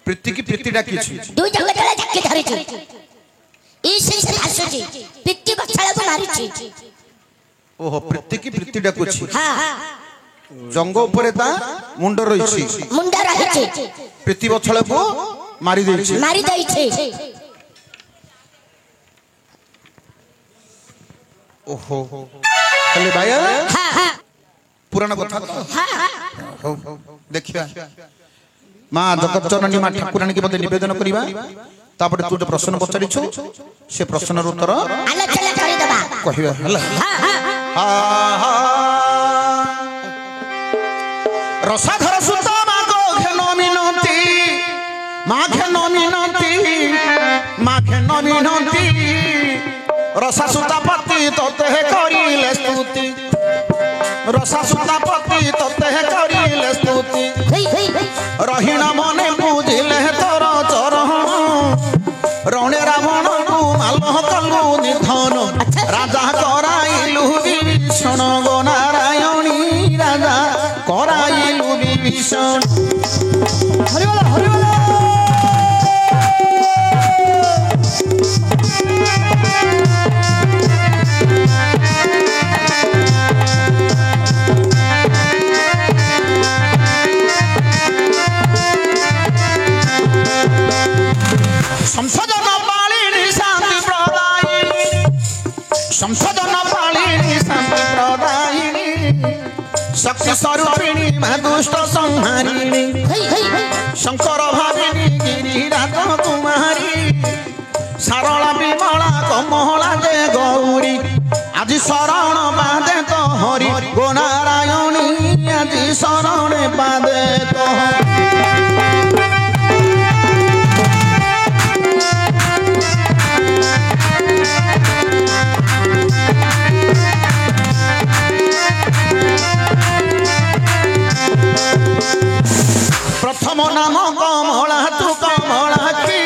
प्रीति की प्रीति डाकिछि दुई जगह तले धक्के धरिछि ई से हासुछि प्रीति बछड़ा को मारिछि ओहो प्रीति की प्रीति डाकुछि हां जंग ऊपर ता मुंड रहिछि प्रीति बछड़ा को मारी दैछि ओहो खाली भाई हां पुराना कथा हां देखिया माँ जगत जननी माँ ठाकुराणी के मते निवेदन करिबा तापर तू जो प्रश्न पचारिछु से प्रश्न उत्तर आलोचना करि दबा कहिबा हला रसाधर सुत मागो घेन मिनती रसा सुता पति तोते करिले स्तुति रसा सुता पति तोते करिले स्तुति रहीण मने पूजिले तोर चरण रणे रावण को माल कलु निधन राजा कराइलु विभीषण गो नारायणी राजा कराइलु विभीषण हरिबोल हरिबोल संसदन पालिनी शांति प्रदायिनी शक्ति स्वरूपिणी मां दुष्ट संहारिणी शंकर भाविनी गिरिराज कुमारी सरला विमला कमला जय गौरी आज शरण बादे तो हरि गो नारायणी आज शरण बादे तो प्रथम नाम कमला तू कमला की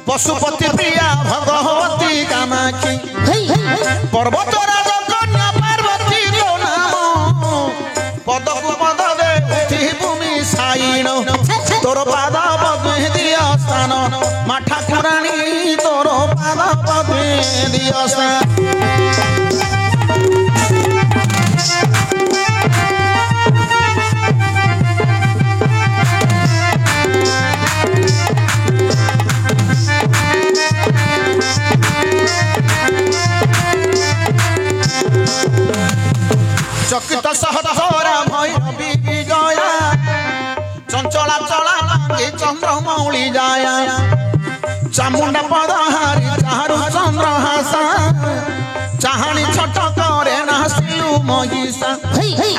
पशुपति प्रिया भगवती कामाक्षी पर्वत राज कन्या पार्वती जो नाम पद को पद दे भूमि साइण तोर पाद पद्मे दिया स्थान माँ ठाकुराणी तोर पाद पद्मे दिया स्थान चकित सहरा भैरवी विजया चंचला चला लागे चंद्रमौली जाया चामुंडा पदहारी चारु चंद्रहासा चाहानी छट करे नासिलु महिषा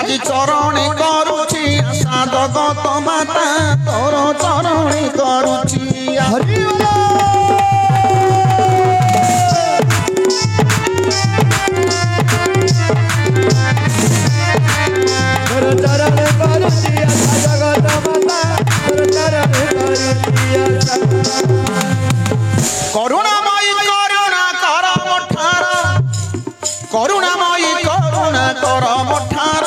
आज चरणे करूछि आशा जगत माता तोर चरणे करूछि हरि करुणामयी करुणा कर मोठार करुणामयी करुणा कर मोठार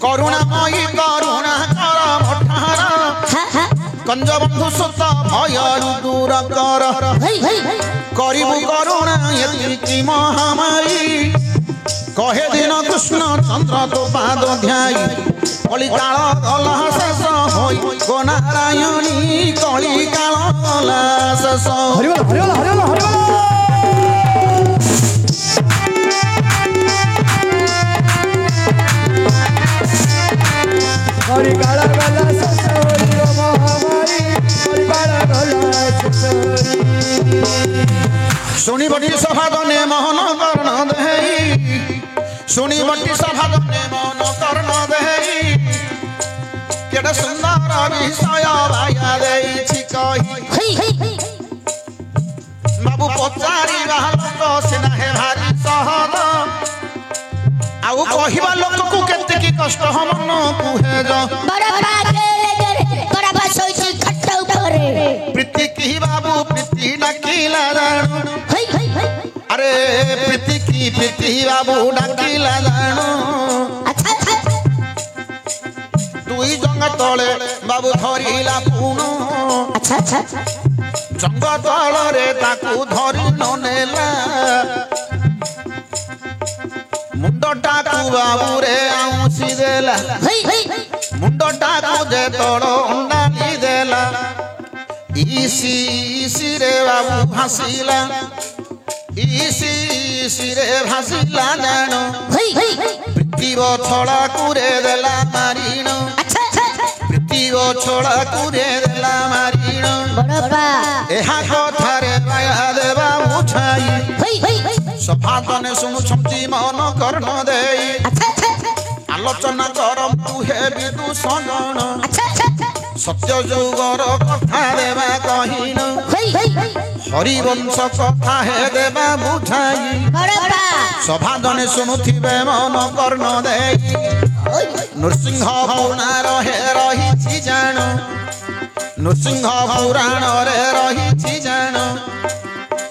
करुणामयी करुणा कर मोठार कंजबंधु सुत भय दूर कर करिबु करुणा एति महामारी कहे दिन कृष्ण चंद्र तो पाद ध्याई कलिकाल गला शेष होई गो नारायणी कलिकाल गला शेष हरिबोल हरिबोल हरिबोल हरिबोल कलिकाल गला शेष होई गो महामारी कलिकाल गला शेष सुनी बटी सभा दने मोहन कर्ण देई सुनी बटी सभा दने मोहन कर्ण देई केडा सुंदर विषय भाया देई कही बाबू पचारी बाहर तो सिना है भारी सहज आउ कहिबा लोक को केते की कष्ट हमन कुहे जो बड़ा बाजे बड़ा बसोई खट्टा ऊपर प्रीति की बाबू प्रीति नकीला अरे प्रीति बाबू नकीला जानो अच्छा दुई जन ଜଙ୍ଗ ତଳେ ବାବୁ ଧରିଲା ପୁଣ अच्छा अच्छा ଜଙ୍ଗ ତଳରେ ତାକୁ ଧରି ନ ନେଲା ମୁଣ୍ଡଟାକୁ ବାବୁରେ ଆଉଁସି ଦେଲା हई हई ମୁଣ୍ଡଟାକୁ ଯେ ତଳ ଅଣ୍ଡାଳି ଦେଲା ଇସି ଇସିରେ ବାବୁ ଭାସିଲା ଇସି ଇସିରେ ଭାସିଲା ଜାଣ हई हई ପ୍ରୀତିବ ଛଳା କୁରେ ଦେଲା ମାରିଣ अच्छा अच्छा ପ୍ରୀତିବ ଛଳା କୁରେ ଦେଲା ମାରିଣ बड़प्पा ଏହା କଥାରେ ମାୟା ଦେବା ବୁଝାଇ हई हई ସଭାତନେ ଶୁଣୁଛନ୍ତି ମନ କର୍ଣ୍ଣ ଦେଇ अच्छा अच्छा ଆଲୋଚନା କରନ୍ତୁ ହେ ବିଦୂଷଣ अच्छा अच्छा ସତ୍ୟ ଯୁଗର କଥା ଦେବା କହିନ हई हई ହରିବଂଶ କଥା ହେ ଦେବା ବୁଝାଇ बड़प्पा ସଭାଜନେ ଶୁଣୁଥିବେ ମନ କର୍ଣ୍ଣ ଦେଇ ନୃସିଂହ ପୁରାଣ ହେ ରହିଛି ଜାଣ ନୃସିଂହ ପୁରାଣରେ ରହିଛି ଜାଣ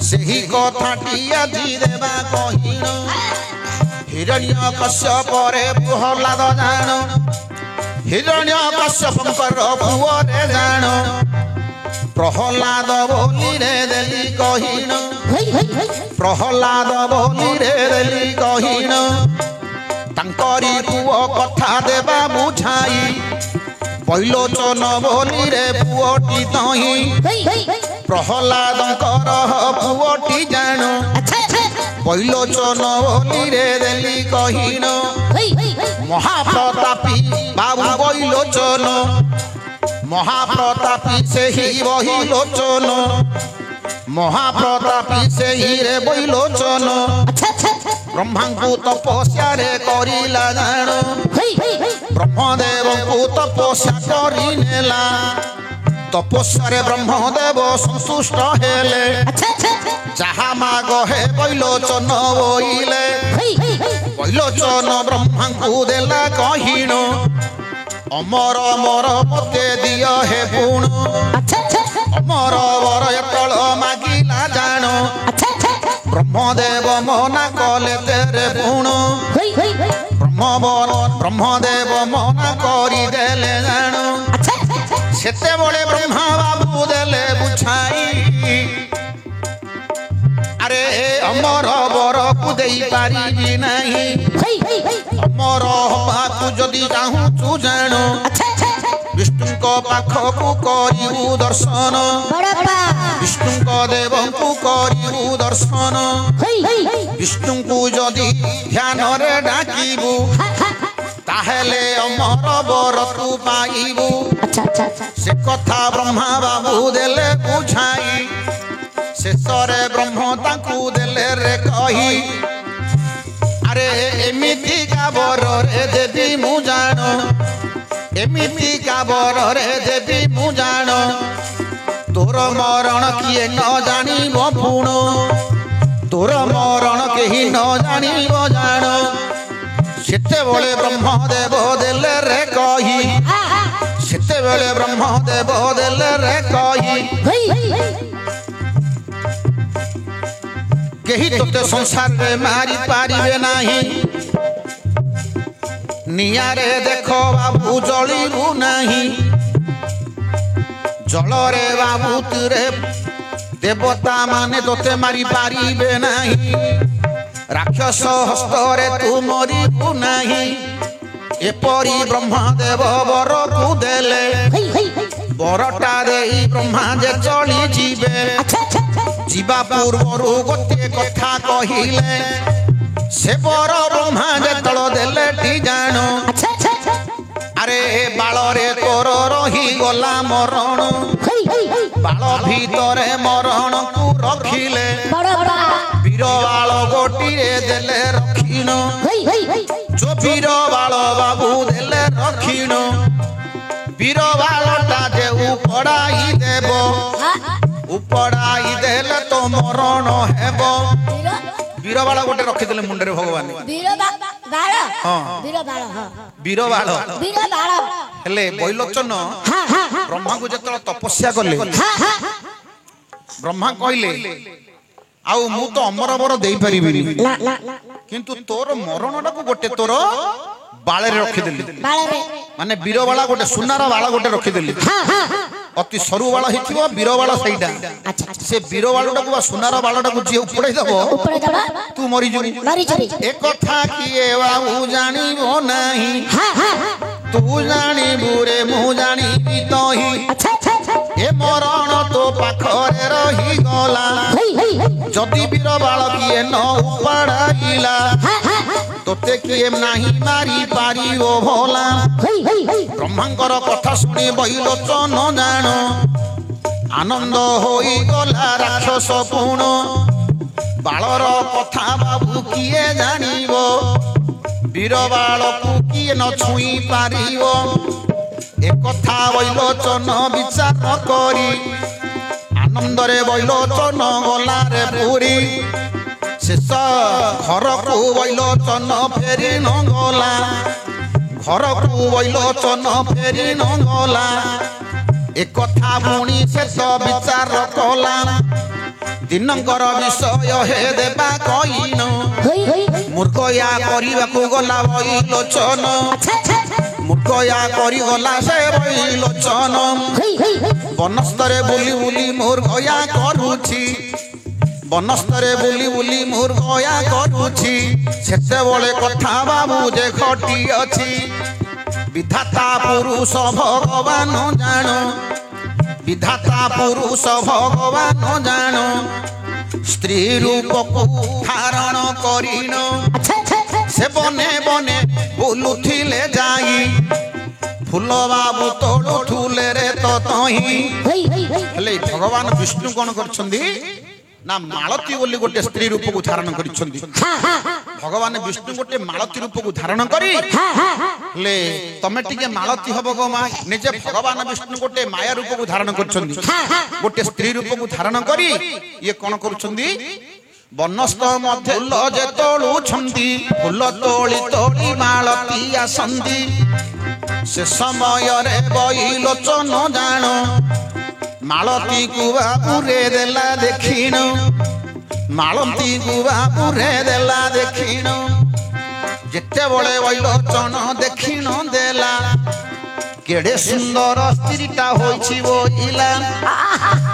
ସେହି କଥାଟି ଆଜି ଦେବା କହିଣ ହିରଣ୍ୟ କଶ୍ୟପରେ ପ୍ରହ୍ଲାଦ ଜାଣ ହିରଣ୍ୟ କଶ୍ୟପଙ୍କର ପୁଅରେ ଜାଣ ପ୍ରହ୍ଲାଦ ବୋଲିରେ ଦେଲି କହିଣ हई हई ପ୍ରହ୍ଲାଦ ବୋଲିରେ ଦେଲି କହିଣ ତାଙ୍କରି ପୁଅ କଥା ଦେବା ବୁଝାଇ ବୈଲୋଚନ ବୋଲିରେ ପୁଅଟି ତହିଁ हई हई ପ୍ରହ୍ଲାଦଙ୍କର ପୁଅଟି ଜାଣ अच्छा अच्छा ବୈଲୋଚନ ବୋଲିରେ ଦେଲି କହିଣ हई हई ମହାପ୍ରତାପୀ ବାବୁ ବୈଲୋଚନ ମହାପ୍ରତାପୀ ସେହି ବୈଲୋଚନ ମହାପ୍ରତାପୀ ସେହିରେ ବୈଲୋଚନ अच्छा अच्छा ବ୍ରହ୍ମାଙ୍କୁ ତପସ୍ୟାରେ କରିଲା ଜାଣ हई हई ବ୍ରହ୍ମଦେବଙ୍କୁ ତପସ୍ୟା କରିନେଲା ତପସ୍ୟାରେ ବ୍ରହ୍ମଦେବ ସନ୍ତୁଷ୍ଟ ହେଲେ अच्छा अच्छा ଯାହା ମାଗ ହେ ବୈଲୋଚନ ବୋଇଲେ हई हई ବୈଲୋଚନ ବ୍ରହ୍ମାଙ୍କୁ ଦେଲା କହିଣ ଅମର ମର ମତେ ଦିଅ ହେ ପୁଣ अच्छा अच्छा ଅମର ବର ଏତଳ ମାଗିଲା ଜାଣ अच्छा अच्छा ବ୍ରହ୍ମଦେବ ମନା କଲେ ତେରେ ପୁଣ हई हई ବ୍ରହ୍ମଦେବ ମନା କରିଦେଲେ ଜାଣ अच्छा अच्छा ସେତେବେଳେ ବ୍ରହ୍ମା ବାବୁ ଦେଲେ ବୁଝାଇ ଆରେ ଅମର ବରକୁ ଦେଇପାରିବି ନାହିଁ हई हई ଅମର ହବାକୁ ଯଦି ଚାହୁଁଛୁ ଜାଣ अच्छा अच्छा ବିଷ୍ଣୁଙ୍କ ପାଖକୁ କରିବୁ ଦର୍ଶନ बड़प्पा ବିଷ୍ଣୁଙ୍କ ଦେବଙ୍କୁ କରିବୁ ଦର୍ଶନ हई हई ବିଷ୍ଣୁଙ୍କୁ ଯଦି ଧ୍ୟାନରେ ଡାକିବୁ ତାହେଲେ ଅମର ବର ତୁ ପାଇବୁ अच्छा अच्छा ସେ କଥା ବ୍ରହ୍ମା ବାବୁ ଦେଲେ ବୁଝାଇ ଶେଷରେ ବ୍ରହ୍ମ ତାଙ୍କୁ ଦେଲେ ରେ କହି ଆରେ ଏମିତିକା ବରରେ ଦେବି ମୁଁ ଜାଣ ଏମିତିକା ବରରେ ଦେବି ମୁଁ ଜାଣ ତୋର ମରଣ କିଏ ନ ଜାଣିବ ପୁଣ ତୋର ମରଣ କେହି ନ ଜାଣିବ ଜାଣ ସେତେବେଳେ ବ୍ରହ୍ମଦେବ ଦେଲେ ରେ କହି ସେତେବେଳେ ବ୍ରହ୍ମଦେବ ଦେଲେ ରେ କହି हई କେହି ତୋତେ ସଂସାରରେ ମାରି ପାରିବେ ନାହିଁ ନିଆଁରେ ଦେଖ ବାବୁ ଜଳିବୁ ନାହିଁ ଜଳରେ ବାବୁ ତୁରେ ଦେବତା ମାନେ ତୋତେ ମାରି ପାରିବେ ନାହିଁ ରାକ୍ଷସ ହସ୍ତରେ ତୁ ମରିବୁ ନାହିଁ ଏପରି ବ୍ରହ୍ମଦେବ ବରକୁ ଦେଲେ ବରଟା ଦେଇ ବ୍ରହ୍ମା ଯେ ଚଳି ଯିବେ अच्छा अच्छा ଯିବା ପୂର୍ବରୁ ଗୋଟିଏ କଥା କହିଲେ ସେ ବର ବ୍ରହ୍ମା ଯେତେବେଳେ ଦେଲେ ଟି ଜାଣ अच्छा अच्छा ଆରେ ବାଳରେ ତୋର ରହିଗଲା ମରଣ ବାଳ ଭିତରେ ମରଣକୁ ରଖିଲେ बड़प्पा ବୀର ବାଳ ଗୋଟିଏ ଦେଲେ ରଖିଣ ଯୋ ବୀର ବାଳ ବାବୁ ଦେଲେ ରଖିଣ ବୀର ବାଳଟା ଯେ ଉପଡ଼ାଇ ଦେବ ଉପଡ଼ାଇ ଦେଲେ ତ ମରଣ ହେବ ବୀର ବାଳ ଗୋଟେ ରଖିଦେଲେ ମୁଣ୍ଡରେ ଭଗବାନ ବୀର ବାଳ ହେଲେ ବୈଲୋଚନ ବ୍ରହ୍ମାକୁ ଯେତେବେଳେ ତପସ୍ୟା କଲେ ବ୍ରହ୍ମା କହିଲେ ଆଉ ମୁଁ ତ ଅମର ବର ଦେଇପାରିବିନି କିନ୍ତୁ ତୋର ମରଣଟାକୁ ଗୋଟେ ତୋର बाळे रखिदेली बाळरे माने बीर बाला गोटे सुनार बाला गोटे रखिदेली हां हां अति सरु बाला हिथिबो बीर बाला सैडा अच्छा से बीर बालटा को सुनार बालटा को जे उपड़े दबो ऊपर दबा तू मरी जरी मारी चली एक कथा किए बाबू जानिबो नाही हां हां तू जानिबू रे मु जानिबी तोही अच्छा अच्छा अच्छा ए मरण तो पाखरे रही गला हई हई जदि बीर बाल किए न उपड़ाइला हां हां तोते किए नाही मारी पारिओ भोला हई हई ब्रह्मांकर कथा शुणी बैलोचन जान आनंद होई गला राक्षस पुण बालर कथा बाबू किए जानिबो बीर बालकू किए न छुई पारिबो एक कथा बैलोचन विचार करी आनंदरे बैलोचन गला रे पुरी शेष घर को बैलोचन फेरी न गला घर को बैलोचन फेरी न गला एक कथा पुणी शेष विचार कला दिनकर विषय हे देबा कहिन हई हई मूर्खया करबाकू गला बैलोचन अच्छा अच्छा मूर्खया करी गला से बैलोचन हई हई बनस्तरे बुली बुली मूर्खया करूछि बनस्तरे बुली बुली मूर्खया करूछि सेते बळे कथा बाबू जे घटी अछि विधाता पुरुष भगवान जान विधाता पुरुष भगवान जान स्त्री रूप को धारण करिन अच्छा अच्छा से बने बने बुलुथिले जाई फूल बाबू तोड़ुथुले रे तो तही हई हई हेले भगवान विष्णु कोन करछंदी ना मालती बोली गोटे स्त्री रूप को धारण करिछंदी हां हां भगवान विष्णु गोटे मालती रूप को धारण करी हां हां ले तमे टिके मालती हबो गो मा निजे भगवान विष्णु गोटे माया रूप को धारण करछंदी हां हां गोटे स्त्री रूप को धारण करी ये कोन करछंदी बनस्थ मध्य फूल जे तोळु छंदी फूल तोळी तोळी मालती आसंदी से समय रे बैलोचन जान मालती को बाबूरे देला देखिन मालती को बाबूरे देला देखिन जेते बळे बैलोचन देखिन देला केड़े सुंदर स्त्रीटा होइछि बोइला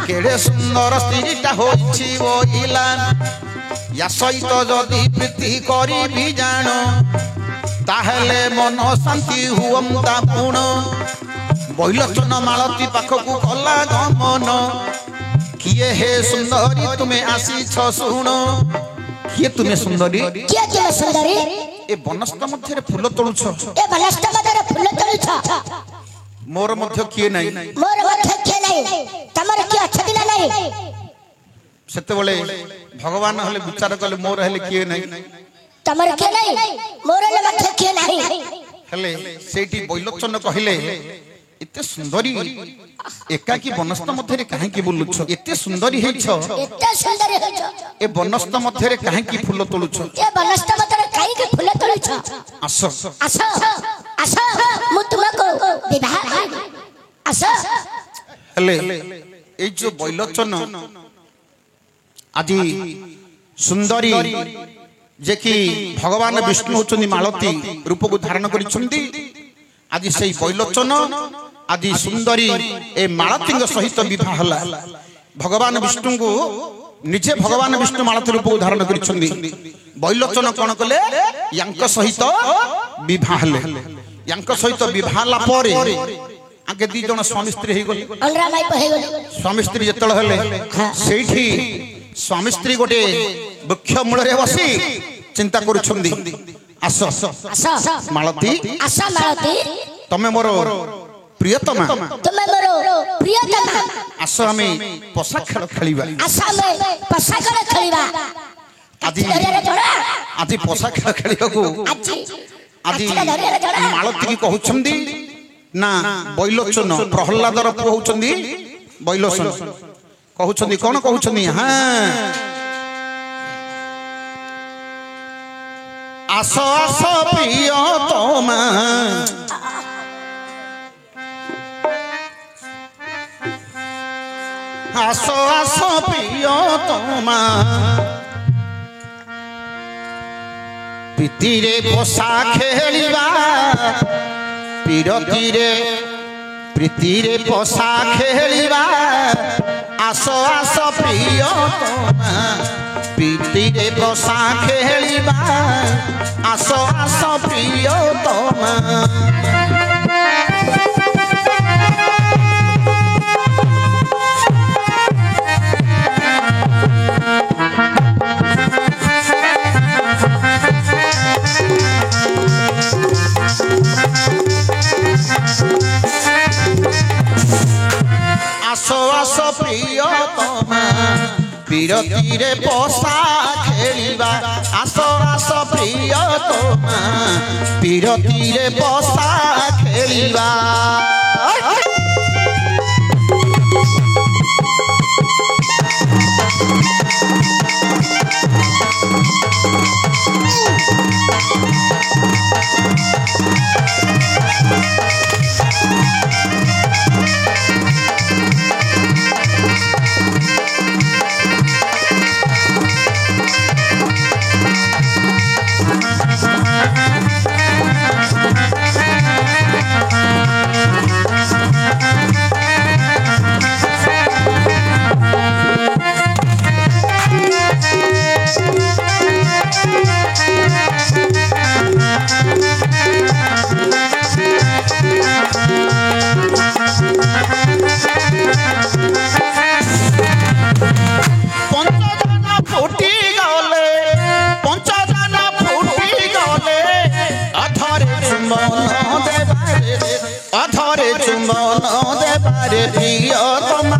केड़े सुंदर स्त्रीटा होइछि बोइला या सहित जदि प्रीति करी भी जान ताहेले मन शांति हुअंता पुण बैलोचन मालती पाखकू गला गमन किए हे सुंदरी तुम्हें आसी छ सुन किए तुम्हें सुंदरी किए तुम सुंदरी ए बनस्थ मध्य फूल तोलुछ ए बनस्थ मध्य फूल तोलुछ मोर मध्य किए नहीं मोर मध्य किए नहीं तमर की अछदी ना नहीं सेते बळे भगवान हले विचार कले मोर हले किए नहीं तमर किए नहीं मोर मध्य किए नहीं हेले सेठी बैलोचन कहिले एते सुंदरी एकाकी बनस्थ मध्य काहे की बोलुछ एते सुंदरी हेछ एते सुंदरी हेछ ए बनस्थ मध्य काहे की फूल तोलुछ ए बनस्थ मध्य काहे की फूल तोलुछ आसो आसो आसो मु तुमको विवाह आसो हेले ए जो बैलोचन आदि सुंदरी जे कि भगवान विष्णु होचनी मालती रूप को धारण करिसंती आदि सेई बैलोचन आदि सुंदरी ए मालती सहित विवाह हला भगवान विष्णु को निजे भगवान विष्णु मालती रूप को धारण करिसंती बैलोचन कोन कले यांक सहित विवाह हले यांक सहित विवाह ला परे आगे दी जण स्वामी स्त्री हे गले अलरा माई पे हे गले स्वामी स्त्री जतल हले सेठी स्वामी स्त्री गोटे वृक्ष मूल रे बसी चिंता करुछंदी आसो आसो मालती आसो मालती तमे मोर प्रियतमा तुमे मोर प्रियतमा आसो हमें पोसा खेल खेलिबा आसो में पोसा खेल खेलिबा आदि पोसा खेल खेलिबाकू आदि मालती की कहउछंदी ना बैलोचन प्रहलादर पुଅ होउछंदी बैलोचन कहउछंदी कोन कहउछंदी हां आसो आसो प्रियतमा आसो आसो प्रियतमा ପ୍ରୀତିରେ ପୋଷା ଖେଳିବା ପ୍ରୀତିରେ ପୋଷା ଖେଳିବା ଆସ ଆସ ପ୍ରିୟତମା ପ୍ରୀତିରେ ପୋଷା ଖେଳିବା ଆସ ଆସ ପ୍ରିୟତମା आस आस प्रियतमा विरतिरे पशा खेलिबा आस आस प्रियतमा विरतिरे पशा खेलिबा अधरे चुंबन देवारे प्रियतमा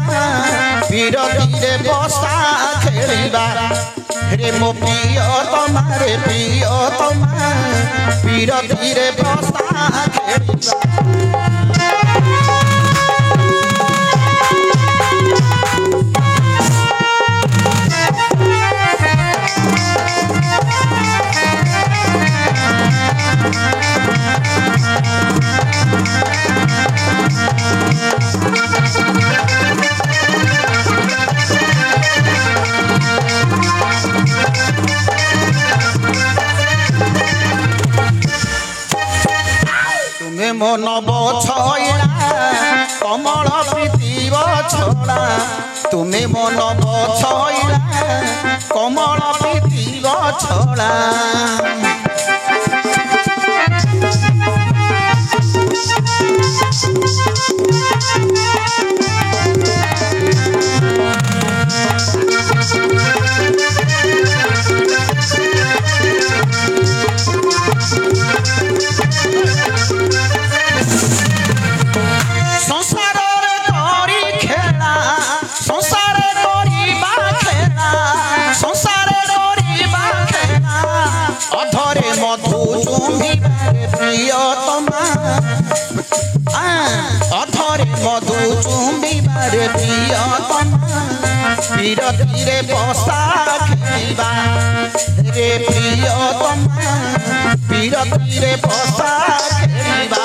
विरतिरे बसा खेलिबा रे मो प्रियतमा विरतिरे बसा खेलिबा तुम्हें मन बछड़ा कमल प्रीति बछड़ा तुम्हें मन बछड़ा कमल प्रीति बछड़ा प्रियतमा अधरे मधु चुंबिबारे प्रियतमा विरतिरे बसा खेलिबा रे प्रियतमा विरतिरे बसा खेलिबा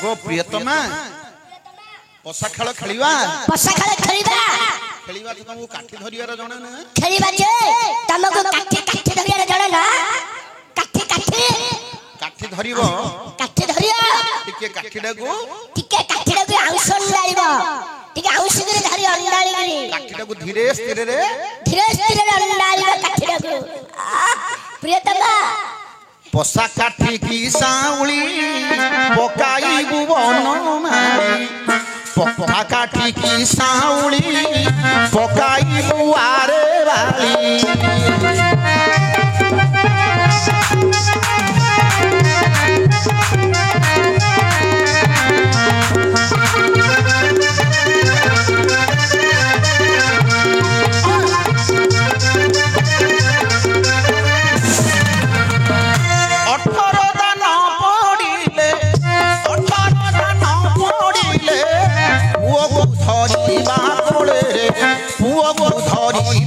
गो प्रियतमा पशा खेल खेलिबा खेलिबा खेलिबा तो तुमको काठी धरियार जणा ना खेलिबा जे तमको काठी धरियार जणा ना काठी धरिबो काठी धरिया टिके काठीडाको आउसन लाइबो टिके आउस करे धरि अंडाळी करे काठीडाको धीरे स्थिर रे अंडाळी काठीडाको प्रियतमा पशा काठी की साउली पकाई बुवन मारी पका काठी की साउली पकाई बुआरे वाली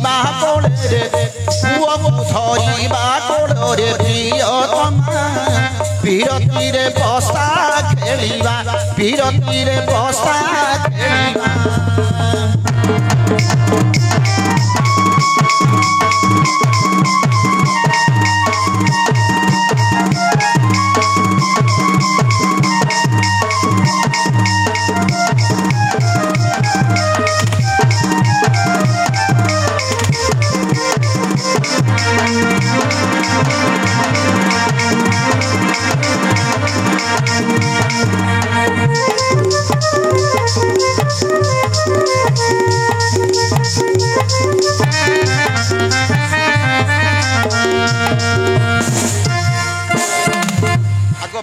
ବସିବା କୋଳରେ ପୁଅକୁ ଧରିବା କୋଳରେ ପ୍ରିୟତମା ବିରତିରେ ବସା ଖେଳିବା ବିରତିରେ ବସା ଖେଳିବା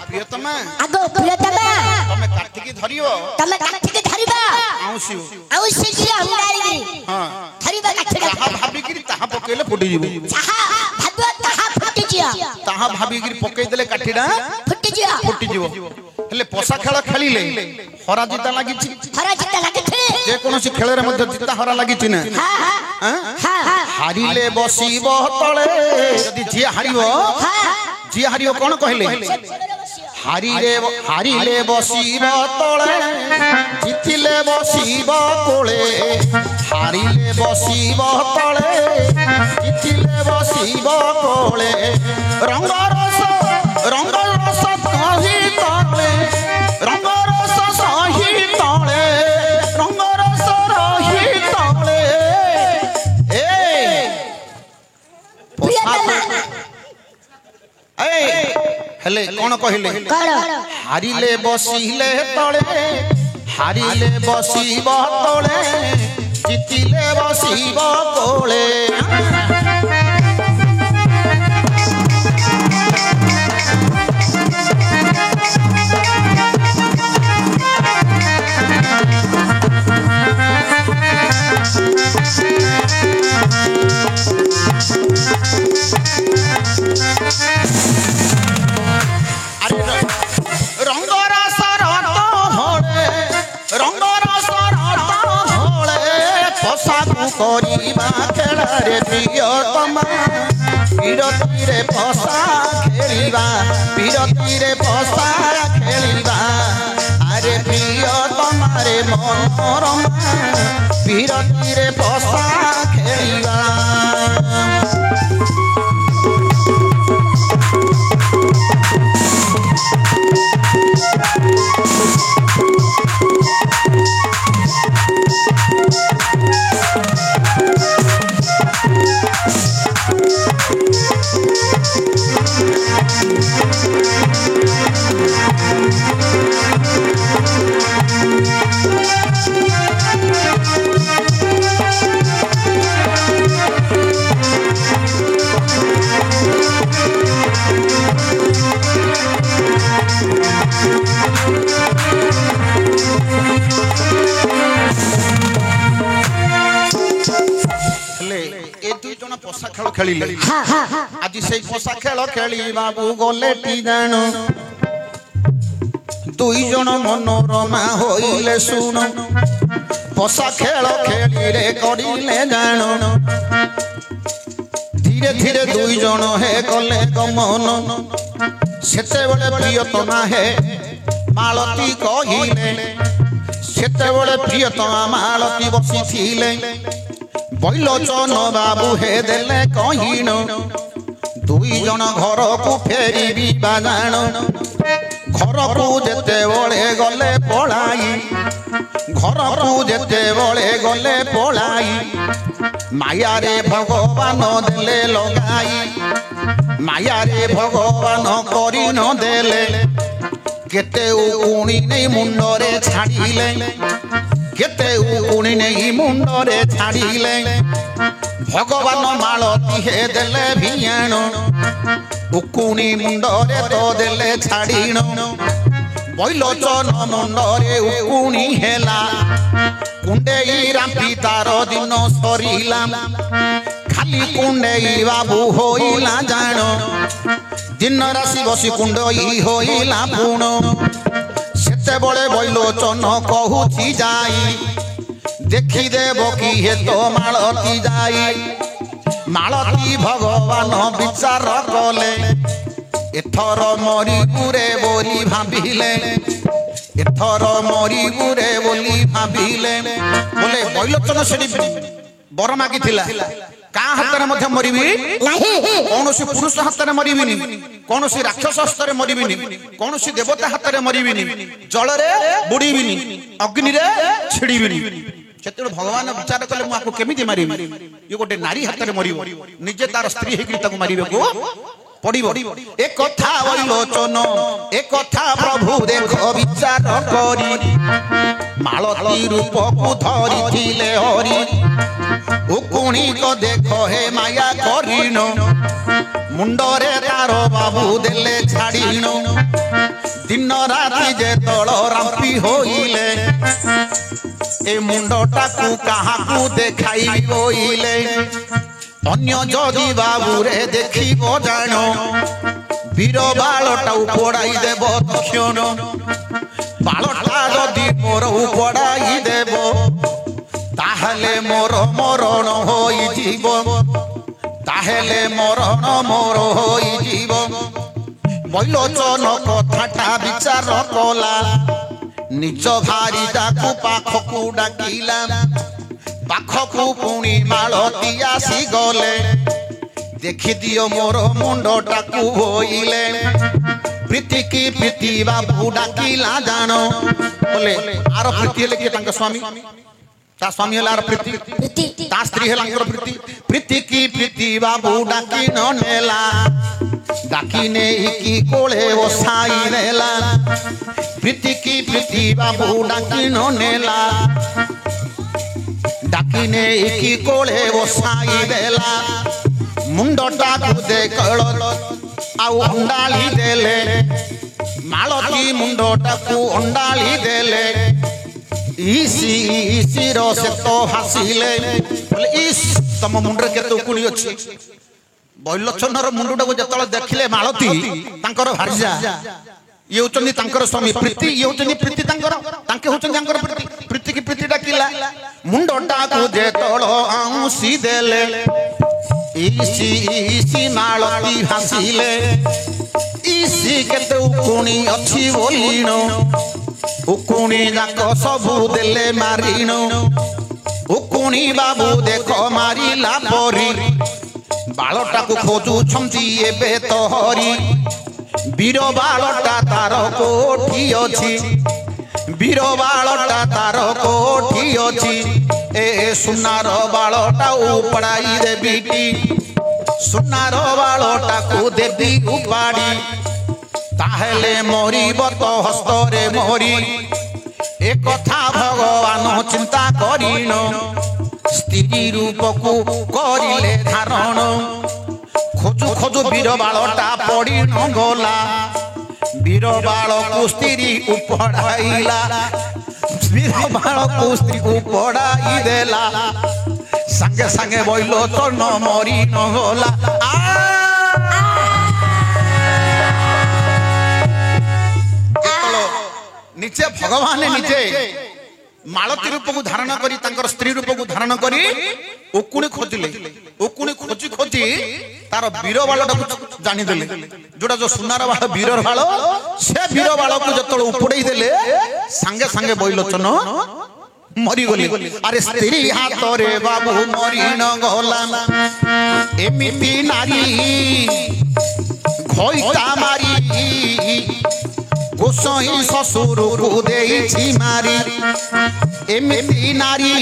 प्रियतमा आगो प्रियतमा तमे काटिकी धरियो तमे काटिकी धरिबा आउसी आउसी की अंगारी हां धरिबा काटिकी ताहा भाबी कि ताहा पकेले फुटी जीवो ताहा भाबो ताहा फुटी जिया ताहा भाबी कि पकेई देले काटिडा फुटी जीवो हेले पोसा खेल खेलिले हरा जिता लागि जे कोनोसी खेल रे मध्ये जिता हरा लागि छि ना हां हां हारिले बसिबो तळे यदि जे हारिबो जे हारियो कोन कहले हारिले बसिब तळे जितिले बसिब कोळे हारिले बसिब तळे जितिले बसिब कोळे रंग रस सही तळे रंग रस सही तळे रंग रस रही तळे ए हेले कोन कहले हारिले बसिले तळे हारिले बसिब तळे जितिले बसिब कोळे करिबा खेलारे प्रियतमा विरतिरे पसा खेलिबा विरतिरे पसा खेलिबा अरे प्रियतमा रे मनोरमा विरतिरे पसा खेलिबा पोसा खेल खेलिले आज से पोसा खेल खेली बाबू गले टी जान दुई जन मनोरमा होइले सुन पोसा खेल खेली रे करिले जान धीरे धीरे दुई जन हे गले गमन सेते बेले प्रियतमा हे मालती कहिले सेते बेले प्रियतमा मालती बसी थिले बैलोचन बाबू हे देले कहिन दुई जन घर को फेरी बाजान घर को जेते बळे गले पळाई घर को जेते बळे गले पळाई माया रे भगवान देले लगाई माया रे भगवान करी न देले केते उणी नै मुंडरे छाड़िले केते उणी नै मुंडरे छाड़िले भगवान मालती हे देले भियाण उकुणी मुंडरे तो देले छाड़िण बैलोचन मुंडरे उकुणी हेला कुंडेई रांपी तार दिन सरिला खाली कुंडेई बाबू होइला जाण दिन राशि बसी कुंडई होइला पुण सेते बळे बैलोचन कहूची जाई ଦେଖିଦେବ କି ହେ ତ ମାଳତୀ ଯାଇ ମାଳତୀ ଭଗବାନ ବିଚାର କଲେ ଏଥର ମରିବୁରେ ବୋଲି ଭାବିଲେ ଏଥର ମରିବୁରେ ବୋଲି ଭାବିଲେ ବୋଲେ ବୈଲୋଚନ ସେଠି ବର ମାଗିଥିଲା କାହା ହାତରେ ମଧ୍ୟ ମରିବି କୌଣସି ପୁରୁଷ ହାତରେ ମରିବିନି କୌଣସି ରାକ୍ଷସ ହସ୍ତରେ ମରିବିନି କୌଣସି ଦେବତା ହାତରେ ମରିବିନି ଜଳରେ ବୁଡ଼ିବିନି ଅଗ୍ନିରେ ଛିଡ଼ିବିନି ସେତେବେଳେ ଭଗବାନ ବିଚାର କଲେ ମୁଁ ଆକୁ କେମିତି ମାରିବି ଇଏ ଗୋଟେ ନାରୀ ହାତରେ ମରିବ ନିଜେ ତାର ସ୍ତ୍ରୀ ହେଇକି ତାକୁ ମାରିବାକୁ ପଡ଼ିବ ଏ କଥା ବୈଲୋଚନ ଏ କଥା ପ୍ରଭୁ ଦେଖ ବିଚାର କରି ମାଳତୀ ରୂପକୁ ଧରିଥିଲେ ହରି ଉକୁଣିକ ଦେଖ ହେ ମାୟା କରିନ ମୁଣ୍ଡରେ ତାର ବାବୁ ଦେଲେ ଛାଡ଼ିନ ଦିନ ରାତି ଯେ ତଳ ରାମ୍ପି ହୋଇଲେ ଏ ମୁଣ୍ଡଟାକୁ କାହାକୁ ଦେଖାଇ ବୋଇଲେ ଅନ୍ୟ ଯଦି ବାବୁରେ ଦେଖିବ ଜାଣ ବୀର ବାଳଟା ଉପଡ଼ାଇ ଦେବ କ୍ଷଣ ବାଳଟା ଯଦି ମୋର ଉପଡ଼ାଇ ଦେବ ତାହେଲେ ମୋର ମରଣ ହୋଇଯିବ ତାହେଲେ ମରଣ ମୋର ହୋଇଯିବ ବୈଲୋଚନ କଥାଟା ବିଚାର କଲା ନିଜ ଭାରିଟାକୁ ପାଖକୁ ଡାକିଲା ପାଖକୁ ପୁଣି ମାଳତୀ ଆସିଗଲେ ଦେଖିଦିଅ ମୋର ମୁଣ୍ଡଟାକୁ ହୋଇଲେ ପ୍ରୀତି କି ପ୍ରୀତି ବାବୁ ଡାକିଲା ଜାଣ ବୋଲେ ଆର ପ୍ରୀତି ହେଲେ କିଏ ତାଙ୍କ ସ୍ୱାମୀ ତା ସ୍ୱାମୀ ହେଲା ଆର ପ୍ରୀତି ତା ସ୍ତ୍ରୀ ହେଲା ପ୍ରୀତି ପ୍ରୀତି କି ପ୍ରୀତି ବାବୁ ଡାକି ନ ନେଲା ଡାକି ନେଇକି କୋଳେ ବସାଇ ନେଲା ପ୍ରୀତି କି ପ୍ରୀତି ବାବୁ ଡାକି ନ ନେଲା ଡାକି ନେଇକି କୋଳେ ବସାଇ ଦେଲା ମୁଣ୍ଡଟାକୁ ଦେଖଳ ଆଉ ଅଣ୍ଡାଳି ଦେଲେ ମାଳତୀ ମୁଣ୍ଡଟାକୁ ଅଣ୍ଡାଳି ଦେଲେ ଇସି ଇସିର ସେତ ଭାସିଲେ ବୋଲେ ଇସ୍ ତମ ମୁଣ୍ଡରେ କେତେ ଉକୁଣି ଅଛି ବୈଲୋଚନର ମୁଣ୍ଡଟାକୁ ଯେତେବେଳେ ଦେଖିଲେ ମାଳତୀ ତାଙ୍କର ଭାର୍ଯ୍ୟା ଇଏ ହଉଛନ୍ତି ତାଙ୍କର ସ୍ୱାମୀ ପ୍ରୀତି ଇଏ ହଉଛନ୍ତି ପ୍ରୀତି ତାଙ୍କର ତାଙ୍କେ ହଉଛନ୍ତି ତାଙ୍କର ପ୍ରୀତି ପ୍ରୀତି କି ପ୍ରୀତି ଡାକିଲା ମୁଣ୍ଡଟାକୁ ଯେତେବେଳେ ଆଉଁସି ଦେଲେ ଇସି ଇସି ମାଳତୀ ଭାସିଲେ ଇସି କେତେ ଉକୁଣି ଅଛି ବୋଲିଣ ଉକୁଣି ଯାକ ସବୁ ଦେଲେ ମାରିଣ ଉକୁଣି ବାବୁ ଦେଖ ମାରିଲା ପରି ବାଳଟାକୁ ଖୋଜୁଛନ୍ତି ଏବେ ତ ହରି ବୀର ବାଳଟା ତାର କୋଠି ଅଛି ବୀର ବାଳଟା ତାର କୋଠି ଅଛି ଏ ସୁନାର ବାଳଟା ଉପଡ଼ାଇ ଦେବିଟି ସୁନାର ବାଳଟାକୁ ଦେବି ଉପାଡ଼ି ତାହେଲେ ମରିବ ତ ହସ୍ତରେ ମରି ଏ କଥା ଭଗବାନ ଚିନ୍ତା କରିନ ସ୍ତ୍ରୀ ରୂପକୁ କରିଲେ ଧାରଣ ଖୋଜୁ ଖୋଜୁ ବୀର ବାଳଟା ପଡ଼ି ନ ଗଲା ବୀର ବାଳକୁ ସ୍ତ୍ରୀ ଉପଡ଼ାଇଲା ବୀର ବାଳକୁ ସ୍ତ୍ରୀକୁ ପଡ଼ାଇ ଦେଲା ସାଙ୍ଗେ ସାଙ୍ଗେ ବୈଲୋଚନ ମରି ନ ଗଲା ନିଜେ ଭଗବାନ ନିଜେ ମାଳତୀ ରୂପକୁ ଧାରଣ କରି ତାଙ୍କର ସ୍ତ୍ରୀ ରୂପକୁ ଧାରଣ କରି ଉକୁଣି ଖୋଜିଲେ ଉକୁଣି ଖୋଜି ଖୋଜି ତାର ବୀର ବାଳଟାକୁ ଜାଣିଦେଲେ ଯୋଉଟା ଯୋଉ ସୁନାର ବାଳ ବୀର ବାଳ ସେ ବୀର ବାଳକୁ ଯେତେବେଳେ ଉପଡ଼େଇ ଦେଲେ ସାଙ୍ଗେ ସାଙ୍ଗେ ବୈଲୋଚନ ମରିଗଲେ ଆରେ ସ୍ତ୍ରୀ ହାତରେ ବାବୁ ମରି ନ ଗଲା ଏମିତି ନାରୀ ଖଇତା ମାରି ଗୋସାଇଁ ଶ୍ୱଶୁରକୁ ଦେଇଛି ମାରି ଏମିତି ନାରୀ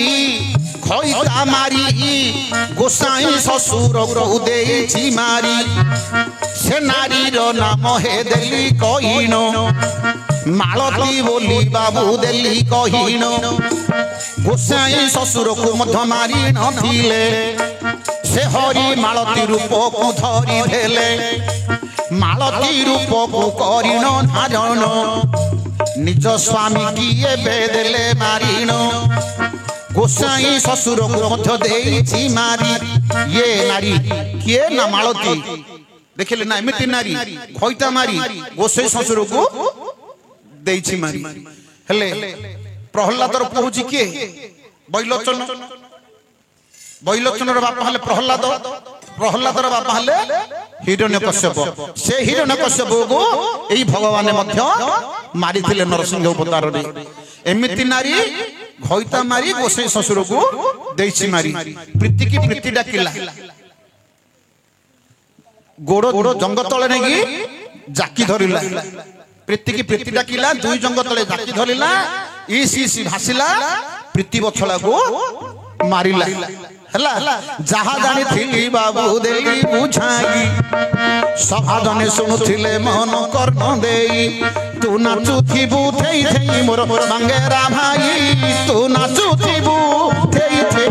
ଖଇତା ମାରି ଗୋସାଇଁ ଶ୍ୱଶୁରକୁ ଦେଇଛି ମାରି ସେ ନାରୀର ନାମ ହେ ଦେଲି କହିଣ ମାଳତୀ ବୋଲି ବାବୁ ଦେଲି କହିଣ ଗୋସାଇଁ ଶ୍ୱଶୁରକୁ ମଧ୍ୟ ମାରି ନଥିଲେ ସେ ହରି ମାଳତୀ ରୂପକୁ ଧରିଦେଲେ ମାଳତୀ ରୂପକୁ କରିଣ ଧାରଣ ନିଜ ସ୍ୱାମୀ କି ଏବେ ଦେଲେ ମାରିଣ ଗୋସାଇଁ ଶ୍ୱଶୁରକୁ ମଧ୍ୟ ଦେଇଛି ମାରି ଇଏ ନାରୀ କିଏ ନା ମାଳତୀ ଦେଖିଲେ ନା ଏମିତି ନାରୀ ଖଇତା ମାରି ଗୋସାଇଁ ଶ୍ୱଶୁରକୁ ଦେଇଛି ମାରି ହେଲେ ପ୍ରହ୍ଲାଦର ପୁଅ ହଉଛି କିଏ বৈলোচন বৈলোচনর বাপা হলে প্রহ্লাদ প্রহ্লাদর বাপা হলে হিরণ্যকশ্যপ সে হিরণ্যকশ্যপକୁ এই ভগবান ମଧ୍ୟ মারিଥିଲେ নরসিংহ অবতাରରେ এমিতি নারী ঘইতা মারি গোসাই শ্বশুরକୁ ଦେଇଛି মারি প্রীতিকি প্রীতি ডাকিলা গোড় গোড় জঙ্গ তলে নেকি জাকি ধরিলা প্রীতিকি প্রীতি ডাকিলা দুই জঙ্গ তলে জাকি ধরিলা ইসি ভাসিলা প্রীতি বছলাକୁ মারিলা ହେଲା ଯାହା ଜାଣିଥିଲି ବାବୁ ଦେଇ ବୁଝାଇ ସଭା ଜଣେ ଶୁଣୁଥିଲେ ମନ କର୍ଣ୍ଣ ଦେଇ ତୁ ନାଚୁଥିବୁ ଥେଇ ଥେଇ ମୋର ବାଙ୍ଗେରା ଭାଇ ତୁ ନାଚୁଥିବୁ ଥେଇ ଥେଇ